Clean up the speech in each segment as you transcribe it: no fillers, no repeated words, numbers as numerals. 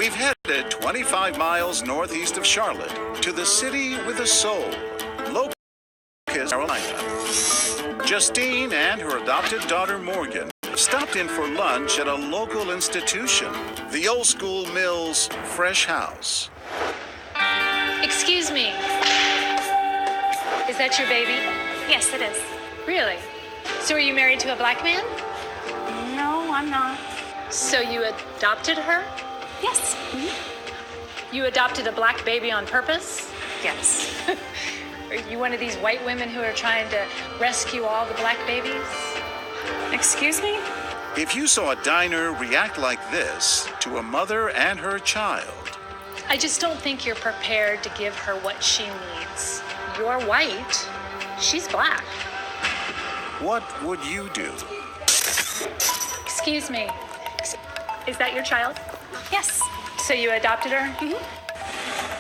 We've headed 25 miles northeast of Charlotte to the city with a soul, Locust, Carolina. Justine and her adopted daughter Morgan stopped in for lunch at a local institution, the Old School Mills Fresh House. Excuse me. Is that your baby? Yes, it is. Really? So are you married to a black man? No, I'm not. So you adopted her? Yes. You adopted a black baby on purpose? Yes. Are you one of these white women who are trying to rescue all the black babies? Excuse me? If you saw a diner react like this to a mother and her child, I just don't think you're prepared to give her what she needs. You're white. She's black. what would you do? Excuse me. Is that your child? Yes. So you adopted her?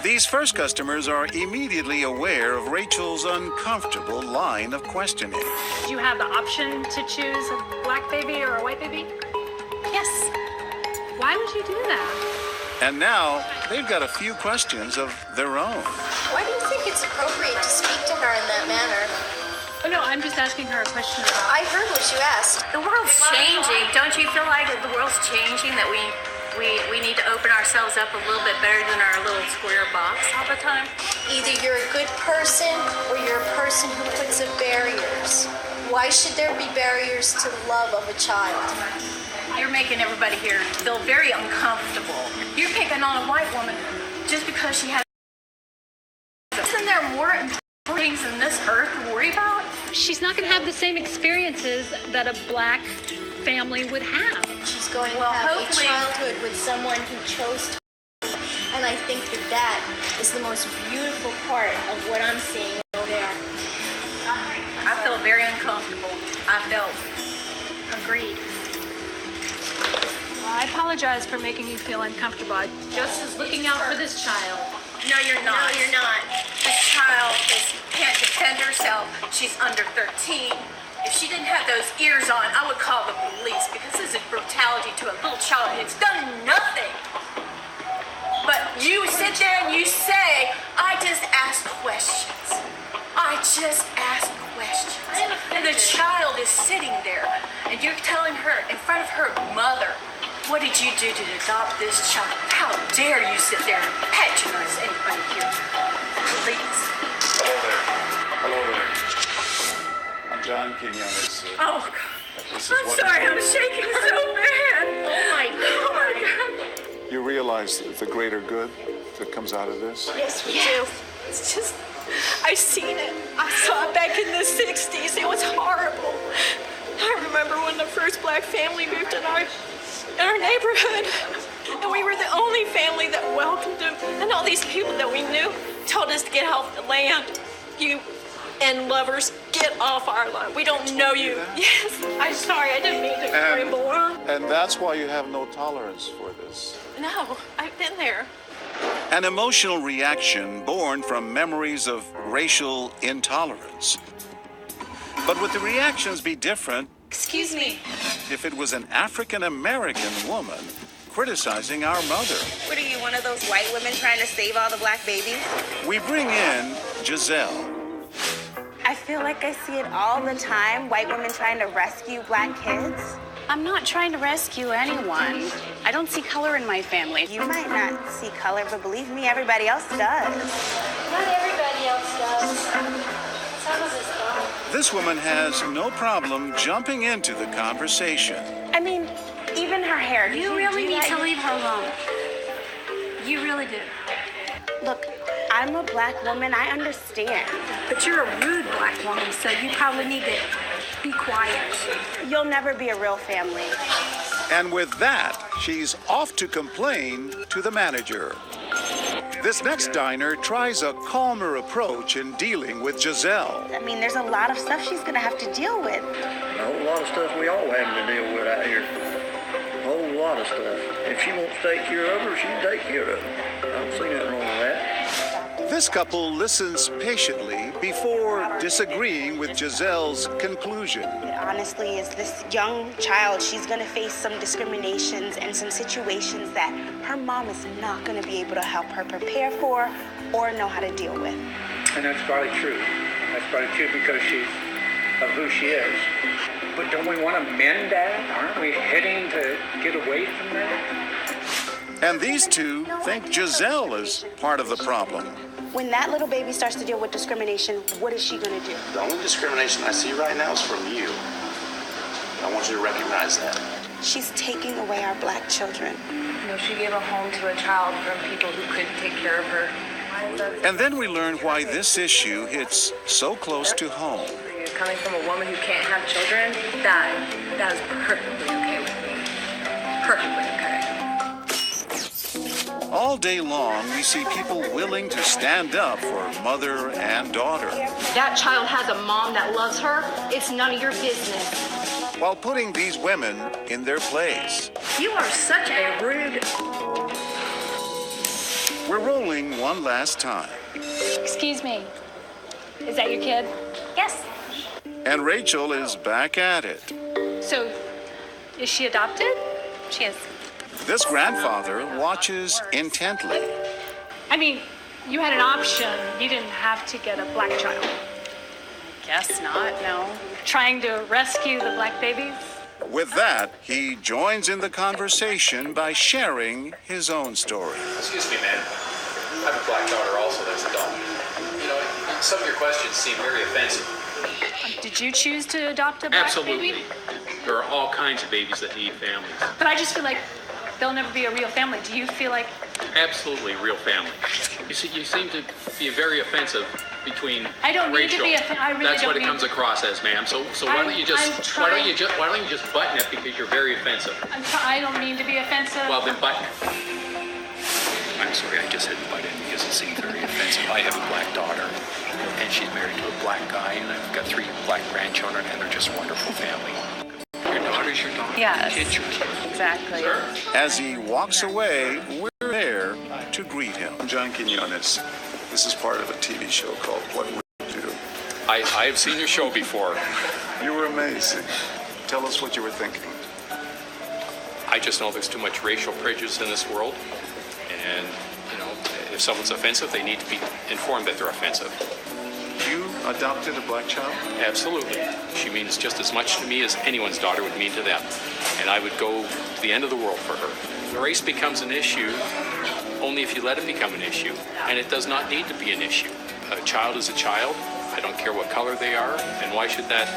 These first customers are immediately aware of Rachel's uncomfortable line of questioning. Do you have the option to choose a black baby or a white baby? Yes. Why would you do that? And now they've got a few questions of their own. Why do you think it's appropriate to speak to her in that manner? Oh, no, I'm just asking her a question about... I heard what you asked. The world's changing. Don't you feel like the world's changing, that we need to open ourselves up a little bit better than our little square box all the time? Either you're a good person or you're a person who puts up barriers. Why should there be barriers to the love of a child? You're making everybody here feel very uncomfortable. You're picking on a white woman just because she has... Isn't there more important things than this earth to worry about? She's not going to have the same experiences that a black family would have. She's going to Well, have a hopefully- childhood with someone who chose to. And I think that is the most beautiful part of what I'm seeing over there. I feel very uncomfortable. I felt... Agreed. Well, I apologize for making you feel uncomfortable. I just was looking out for this child. No, you're not. No, you're not. This child can't defend herself. She's under 13. If she didn't have those ears on, I would call the police because this is brutality to a little child who's done nothing. But you sit there and you say, I just ask questions. I just ask questions. And the child is sitting there and you're telling her in front of her mother, what did you do to adopt this child? How dare you sit there and patronize anybody here? Please. Hello there. I'm John Quinones. Oh, God. I'm sorry, I'm shaking so bad. Oh my God. You realize the greater good that comes out of this? Yes, we do. It's just, I've seen it. I saw it back in the 60s. It was horrible. I remember when the first black family moved in our neighborhood, and we were the only family that welcomed them, and all these people that we knew told us to get off the land. You and lovers, get off our land. We don't know you. Yes, I'm sorry, I didn't mean to ramble on. And that's why you have no tolerance for this. No, I've been there. An emotional reaction born from memories of racial intolerance. But would the reactions be different Excuse me. if it was an African-American woman criticizing our mother? What are you, one of those white women trying to save all the black babies? We bring in Giselle. I feel like I see it all the time, white women trying to rescue black kids. I'm not trying to rescue anyone. I don't see color in my family. You might not see color, but believe me, everybody else does. Not everybody else does. Some of us don't. This woman has no problem jumping into the conversation. I mean, even her hair. Did You really do need that? to leave her alone. You really do. Look, I'm a black woman. I understand. But you're a rude black woman, so you probably need to be quiet. You'll never be a real family. And with that, she's off to complain to the manager. This next diner tries a calmer approach in dealing with Giselle. I mean, there's a lot of stuff she's gonna have to deal with. A whole lot of stuff we all having to deal with out here. A whole lot of stuff. If she wants to take care of her, she can take care of her. I don't see nothing wrong with that. This couple listens patiently before disagreeing with Giselle's conclusion. Honestly, as this young child, she's gonna face some discriminations and some situations that her mom is not gonna be able to help her prepare for or know how to deal with. And that's probably true. That's probably true because she's of who she is. But don't we want to mend that? Aren't we heading to get away from that? And these two think Giselle is part of the problem. When that little baby starts to deal with discrimination, what is she gonna do? The only discrimination I see right now is from you. I want you to recognize that. She's taking away our black children. You know, she gave a home to a child from people who couldn't take care of her. And then we learn why this issue hits so close to home. Coming from a woman who can't have children, that is perfectly okay with me. Perfectly okay. All day long, we see people willing to stand up for mother and daughter, That child has a mom that loves her. It's none of your business. while putting these women in their place. You are such a rude... We're rolling one last time. Excuse me. Is that your kid? Yes. And Rachel is back at it. So, is she adopted? She is. This grandfather watches intently. I mean, you had an option. You didn't have to get a black child. Guess not, no. Trying to rescue the black babies? With that, he joins in the conversation by sharing his own story. Excuse me, man. I have a black daughter also that's adopted. You know, some of your questions seem very offensive. Did you choose to adopt a black Absolutely. baby? There are all kinds of babies that need families. But I just feel like they'll never be a real family. Do you feel like... Absolutely real family. You see, you seem to be very offensive between I don't need Rachel. to be I really That's don't what it mean- comes across as, ma'am. So why don't you just why don't you just button it because you're very offensive? I don't mean to be offensive. Well, then button. I'm sorry, I just had to butt in because it seemed very offensive. I have a black daughter, and she's married to a black guy, and I've got 3 black grandchildren, and they're just a wonderful family. Your daughter's your daughter. Yes. Your kid's your kid. Exactly. Sure. As he walks away, we're there to greet him. I'm John Quinones. This is part of a TV show called Wwyd. I have seen your show before. You were amazing. Tell us what you were thinking. I just know there's too much racial prejudice in this world, and you know, if someone's offensive, they need to be informed that they're offensive. You adopted a black child? Absolutely. She means just as much to me as anyone's daughter would mean to them. And I would go to the end of the world for her. Race becomes an issue only if you let it become an issue. And it does not need to be an issue. A child is a child. I don't care what color they are. And why should that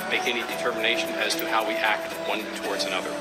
make any determination as to how we act one towards another?